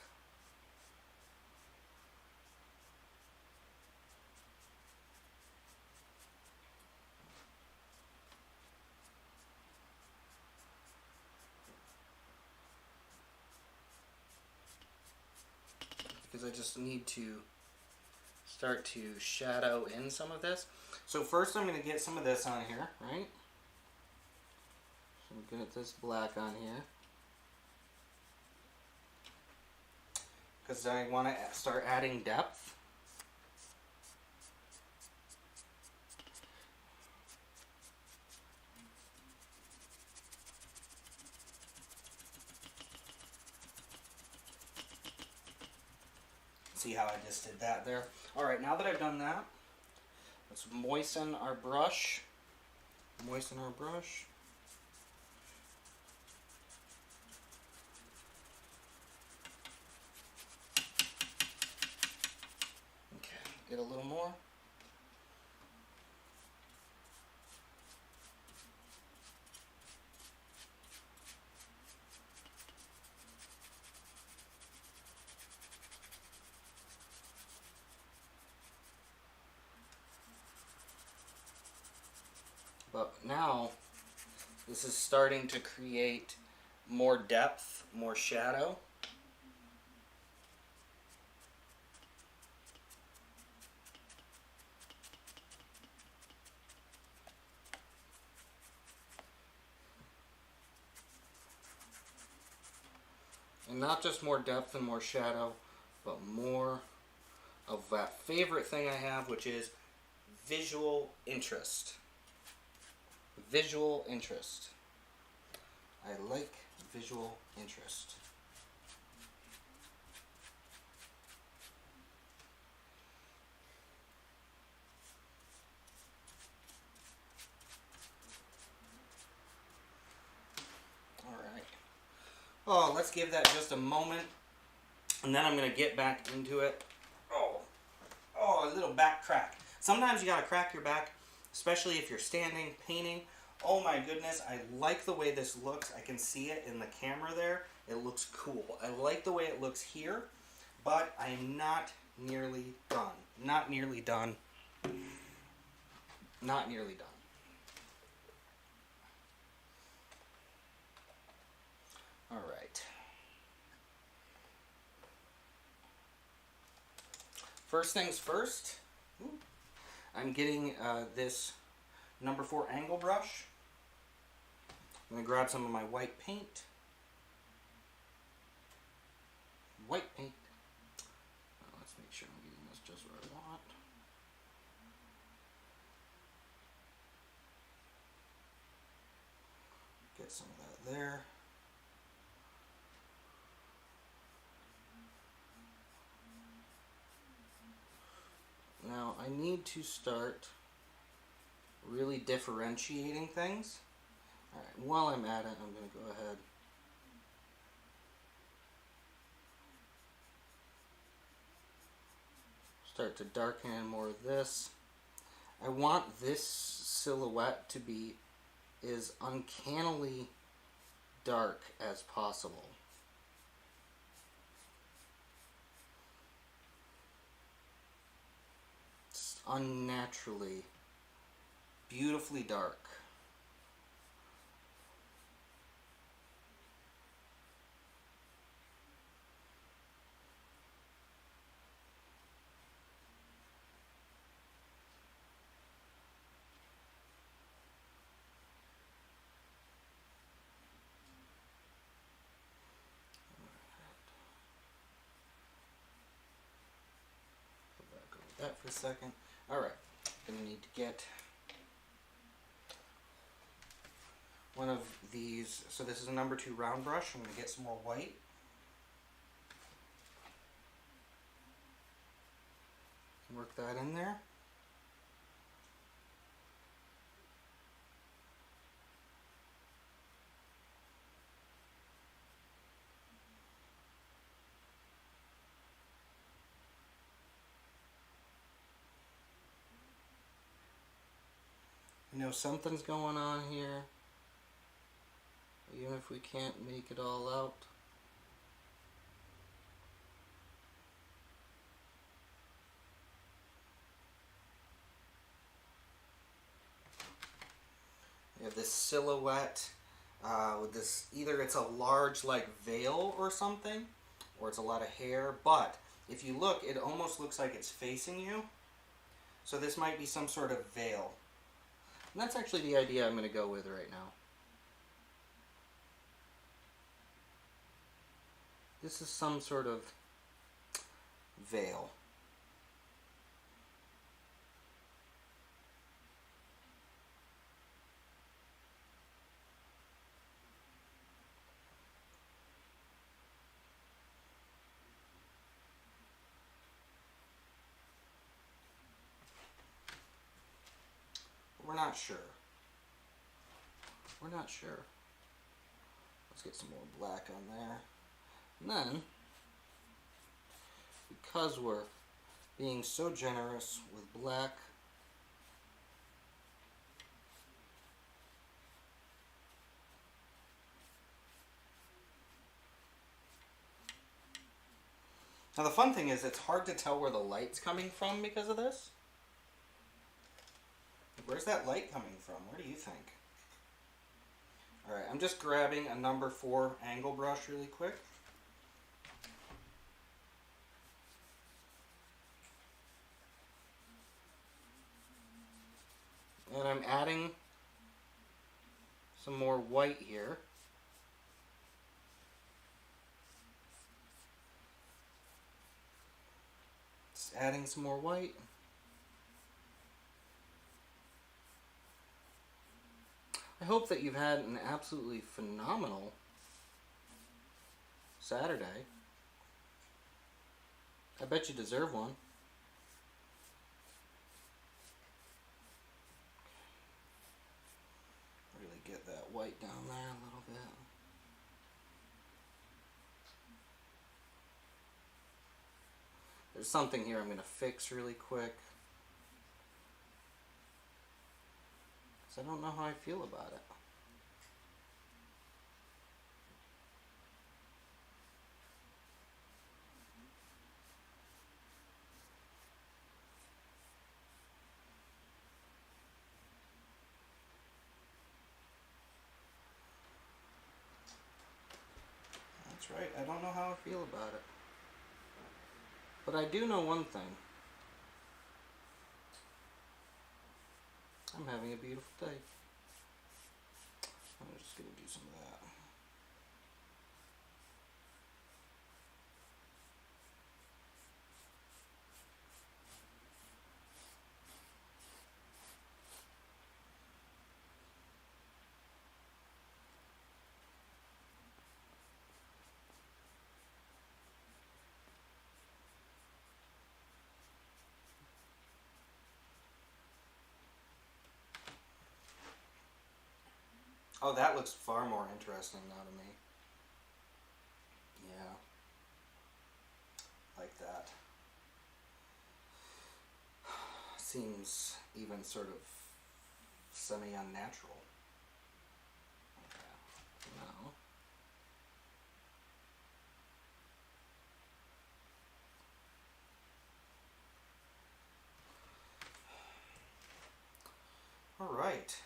Because I just need to start to shadow in some of this. So first I'm going to get some of this on here, right? So I'm going to get this black on here. Because I want to start adding depth. See how I just did that there? Alright, now that I've done that, let's moisten our brush. Moisten our brush. Okay, get a little more. But now, this is starting to create more depth, more shadow. And not just more depth and more shadow, but more of that favorite thing I have, which is visual interest. Visual interest. I like visual interest. Alright. Oh, let's give that just a moment. And then I'm going to get back into it. Oh, a little back crack. Sometimes you got to crack your back, especially if you're standing, painting. Oh my goodness, I like the way this looks. I can see it in the camera there. It looks cool. I like the way it looks here, but I'm not nearly done. Not nearly done. Not nearly done. All right. First things first, I'm getting this number 4 angle brush. I'm going to grab some of my white paint. White paint. Let's make sure I'm getting this just where I want. Get some of that there. Now I need to start really differentiating things. Alright, while I'm at it, I'm going to go ahead. Start to darken in more of this. I want this silhouette to be as uncannily dark as possible. It's unnaturally, beautifully dark. That for a second. Alright, gonna need to get one of these. So this is a number 2 round brush. I'm gonna get some more white. Work that in there. You know something's going on here, even if we can't make it all out. silhouette with this, either it's a large like veil or something, or it's a lot of hair, but if you look, it almost looks like it's facing you. So this might be some sort of veil. And that's actually the idea I'm going to go with right now. This is some sort of veil. We're not sure. We're not sure. Let's get some more black on there. And then, because we're being so generous with black, now the fun thing is it's hard to tell where the light's coming from because of this. Where's that light coming from? Where do you think? Alright, I'm just grabbing a number 4 angle brush really quick. And I'm adding some more white here. Just adding some more white. I hope that you've had an absolutely phenomenal Saturday. I bet you deserve one. Really get that white down there a little bit. There's something here I'm going to fix really quick. I don't know how I feel about it. That's right, I don't know how I feel about it. But I do know one thing. I'm having a beautiful day. I'm just going to do some of that. Oh, that looks far more interesting now to me. Yeah. Like that. Seems even sort of semi-unnatural. Okay. Now. All right.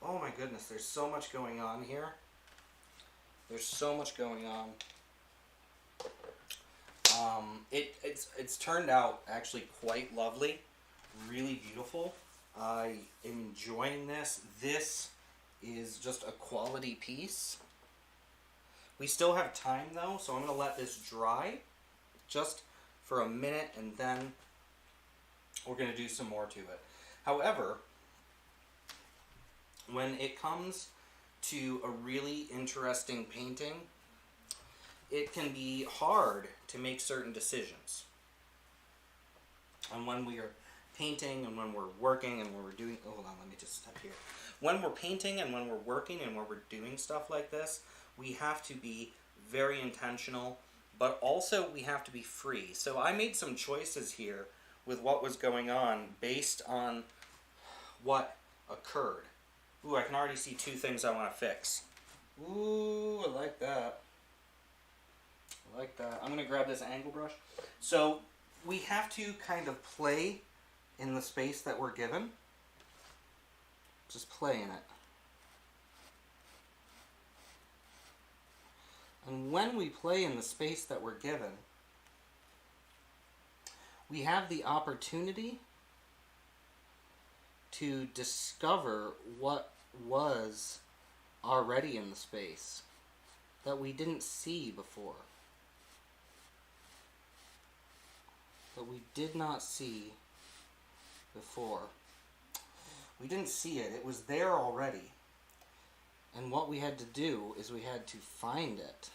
Oh my goodness, there's so much going on here. There's so much going on. It's turned out actually quite lovely, really beautiful. I am enjoying this. This is just a quality piece. We still have time though, so I'm going to let this dry just for a minute and then we're going to do some more to it. However, when it comes to a really interesting painting, it can be hard to make certain decisions. And when we are painting and when we're working and when we're doing, hold on, let me just step here. When we're painting and when we're working and when we're doing stuff like this, we have to be very intentional, but also we have to be free. So I made some choices here with what was going on based on what occurred. Ooh, I can already see 2 things I want to fix. Ooh, I like that. I like that. I'm going to grab this angle brush. So we have to kind of play in the space that we're given. Just play in it. when we play in the space that we're given, we have the opportunity to discover what was already in the space that we didn't see before. That we did not see before. We didn't see it. It was there already. And what we had to do is we had to find it.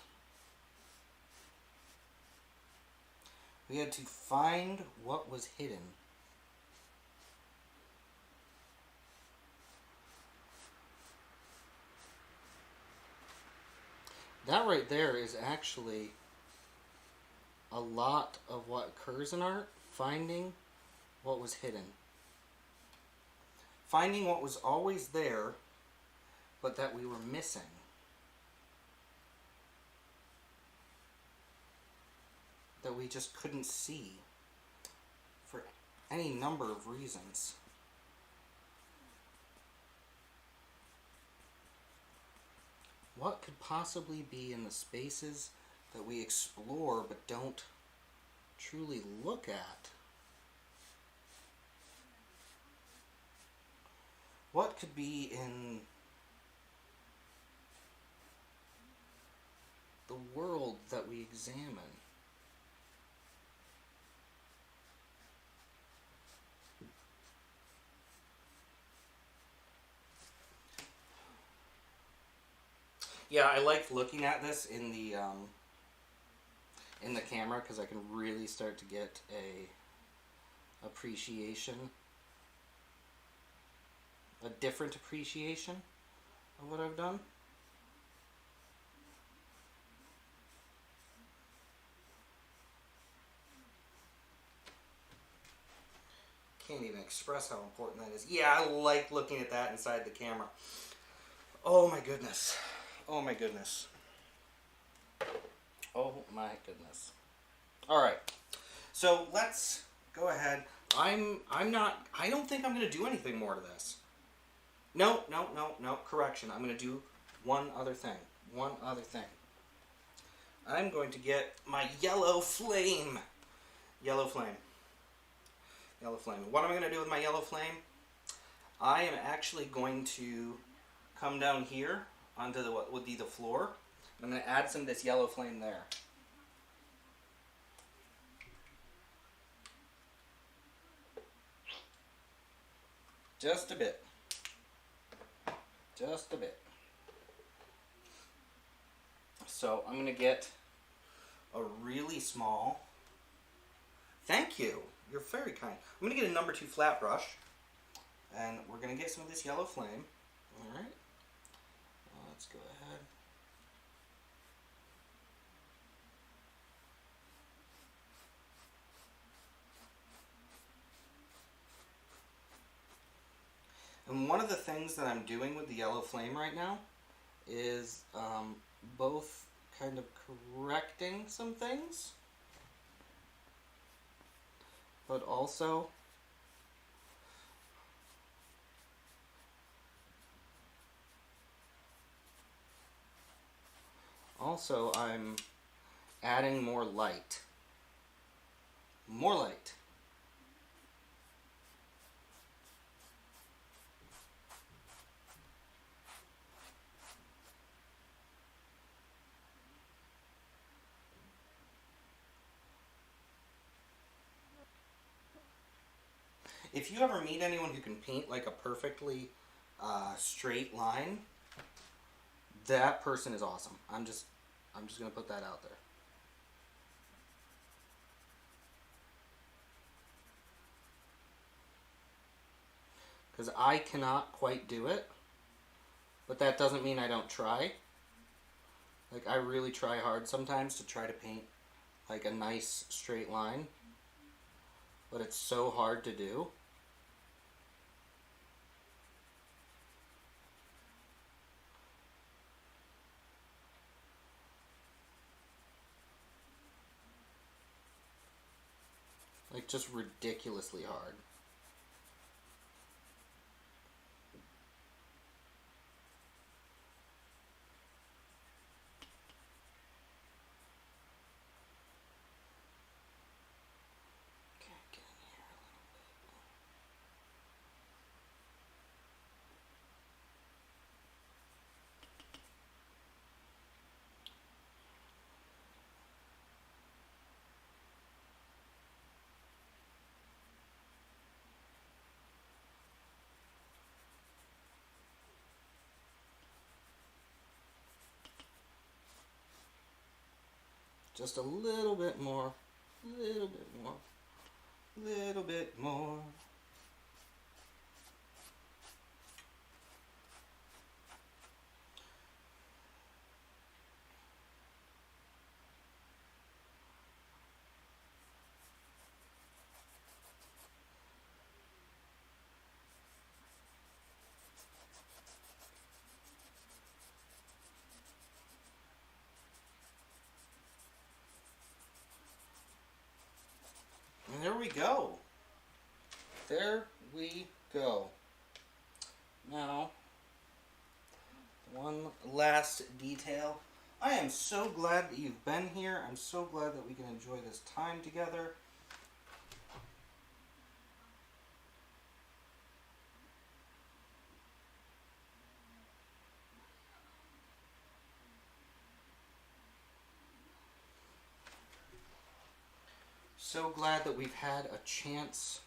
We had to find what was hidden. That right there is actually a lot of what occurs in art, finding what was hidden. Finding what was always there, but that we were missing. That we just couldn't see for any number of reasons. What could possibly be in the spaces that we explore but don't truly look at? What could be in the world that we examine? Yeah, I like looking at this in the camera because I can really start to get a appreciation, a different appreciation of what I've done. Can't even express how important that is. Yeah, I like looking at that inside the camera. Oh my goodness. Oh my goodness. Oh my goodness. Alright. So let's go ahead. I don't think I'm going to do anything more to this. No. Correction. I'm going to do one other thing. I'm going to get my yellow flame. What am I going to do with my yellow flame? I am actually going to come down here onto what would be the floor. I'm going to add some of this yellow flame there. Just a bit. So I'm going to get a really small... Thank you. You're very kind. I'm going to get a number 2 flat brush. And we're going to get some of this yellow flame. Alright. Let's go ahead. And one of the things that I'm doing with the yellow flame right now is both kind of correcting some things, but also I'm adding more light. If you ever meet anyone who can paint like a perfectly straight line, that person is awesome. I'm just going to put that out there. Because I cannot quite do it, but that doesn't mean I don't try. Like, I really try hard sometimes to try to paint like a nice straight line, but it's so hard to do. Like, just ridiculously hard. Just a little bit more. Little bit more. Little bit more. And there we go. There we go. Now, one last detail. I am so glad that you've been here. I'm so glad that we can enjoy this time together. So glad that we've had a chance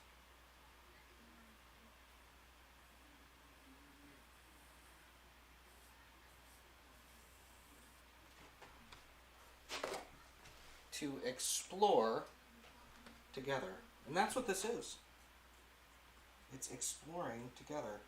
to explore together. And that's what this is. It's exploring together.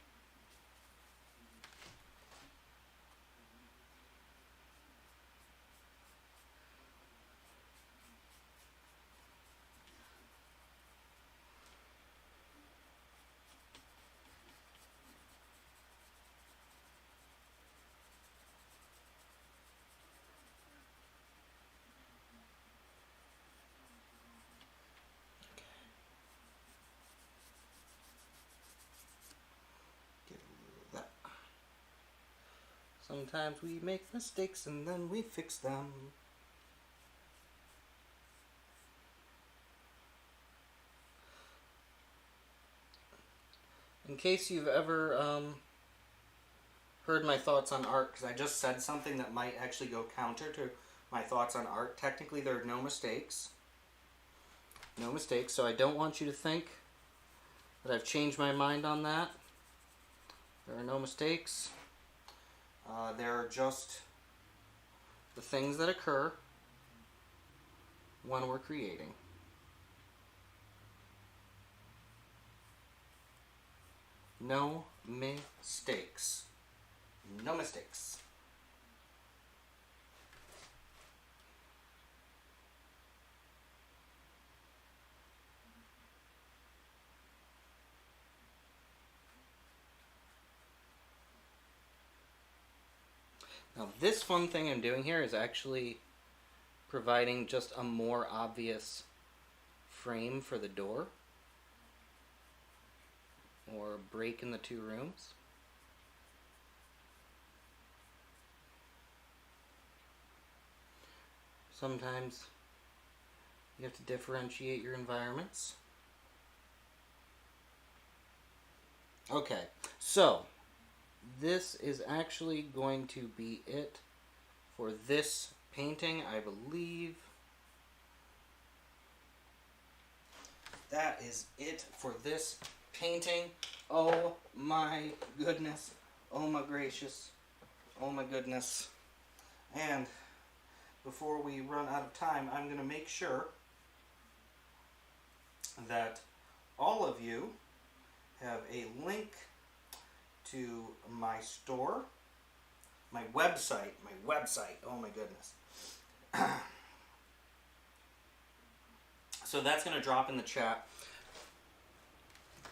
Get a little of that. Sometimes we make mistakes and then we fix them. In case you've ever heard my thoughts on art, because I just said something that might actually go counter to my thoughts on art. Technically, there are no mistakes. No mistakes, so I don't want you to think that I've changed my mind on that. There are no mistakes. There are just the things that occur when we're creating. No mistakes. No mistakes. Now this fun thing I'm doing here is actually providing just a more obvious frame for the door, or a break in the two rooms. Sometimes you have to differentiate your environments. Okay, so this is actually going to be it for this painting, I believe. That is it for this painting. Oh my goodness. Oh my gracious. Oh my goodness. And before we run out of time, I'm going to make sure that all of you have a link to my store, my website, oh my goodness. So that's going to drop in the chat.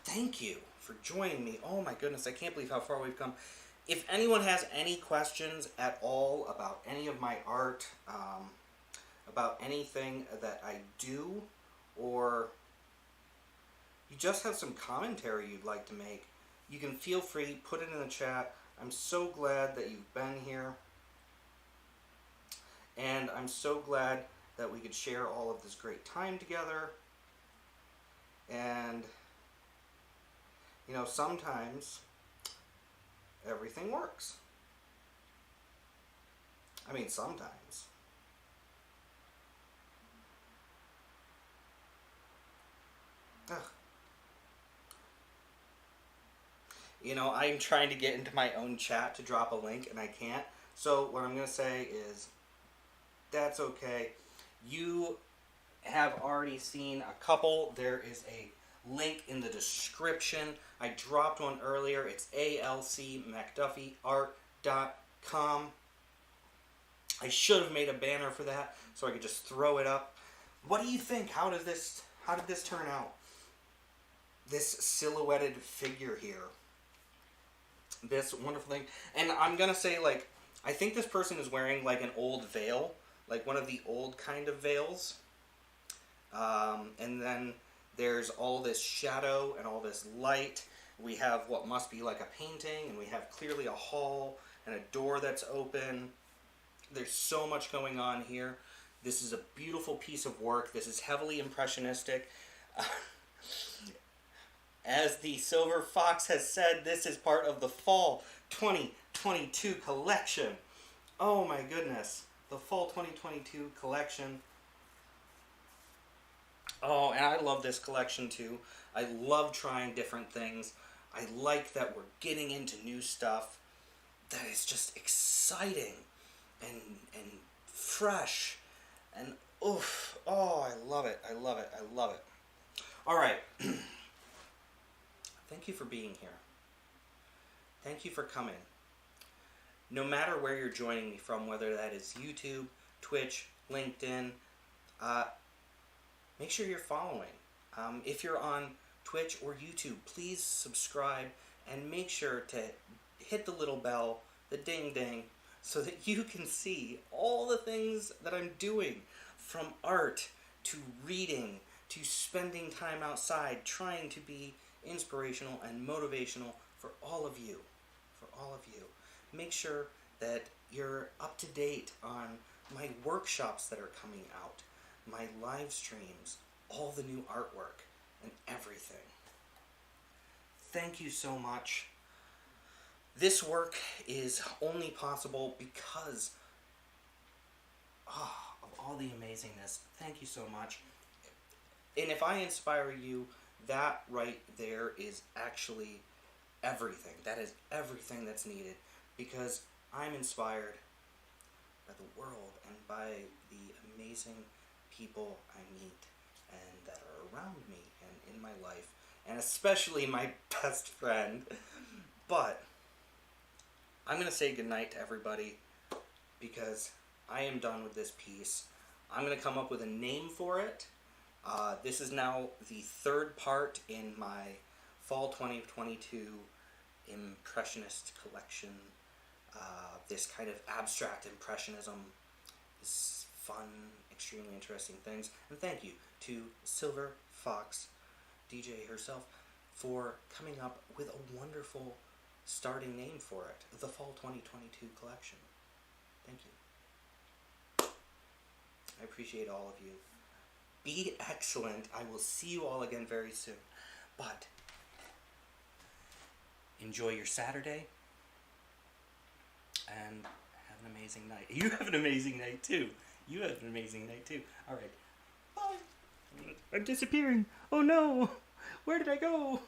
Thank you for joining me. Oh my goodness, I can't believe how far we've come. If anyone has any questions at all about any of my art, about anything that I do, or you just have some commentary you'd like to make, you can feel free, put it in the chat. I'm so glad that you've been here. And I'm so glad that we could share all of this great time together. And, you know, sometimes everything works. I mean, sometimes. Ugh. You know, I'm trying to get into my own chat to drop a link and I can't. So what I'm going to say is, that's okay. You have already seen a couple. There is a link in the description. I dropped one earlier. It's alcmcduffyart.com. I should have made a banner for that so I could just throw it up. What do you think? How did this turn out? This silhouetted figure here. This wonderful thing. And I'm gonna say, like, I think this person is wearing like an old veil, like one of the old kind of veils. And then there's all this shadow and all this light. We have what must be like a painting, and we have clearly a hall and a door that's open. There's so much going on here. This is a beautiful piece of work. This is heavily impressionistic. As the Silver Fox has said, this is part of the Fall 2022 collection. Oh my goodness. The Fall 2022 collection. Oh, and I love this collection too. I love trying different things. I like that we're getting into new stuff that is just exciting and fresh. And oof, oh, I love it. I love it. I love it. All right. Thank you for being here. Thank you for coming. No matter where you're joining me from, whether that is YouTube, Twitch, LinkedIn, make sure you're following. If you're on Twitch or YouTube, please subscribe and make sure to hit the little bell, the ding ding, so that you can see all the things that I'm doing, from art to reading to spending time outside, trying to be inspirational and motivational for all of you. For all of you. Make sure that you're up to date on my workshops that are coming out, my live streams, all the new artwork, and everything. Thank you so much. This work is only possible because of all the amazingness. Thank you so much. And if I inspire you, that right there is actually everything. That is everything that's needed, because I'm inspired by the world and by the amazing people I meet and that are around me and in my life, and especially my best friend. But I'm going to say goodnight to everybody because I am done with this piece. I'm going to come up with a name for it. This is now the third part in my Fall 2022 Impressionist collection. This kind of abstract impressionism, this fun, extremely interesting things. And thank you to Silver Fox, DJ herself, for coming up with a wonderful starting name for it, the Fall 2022 collection. Thank you. I appreciate all of you. Be excellent. I will see you all again very soon. But enjoy your Saturday and have an amazing night. You have an amazing night too. You have an amazing night too. All right. Bye. I'm disappearing. Oh no. Where did I go?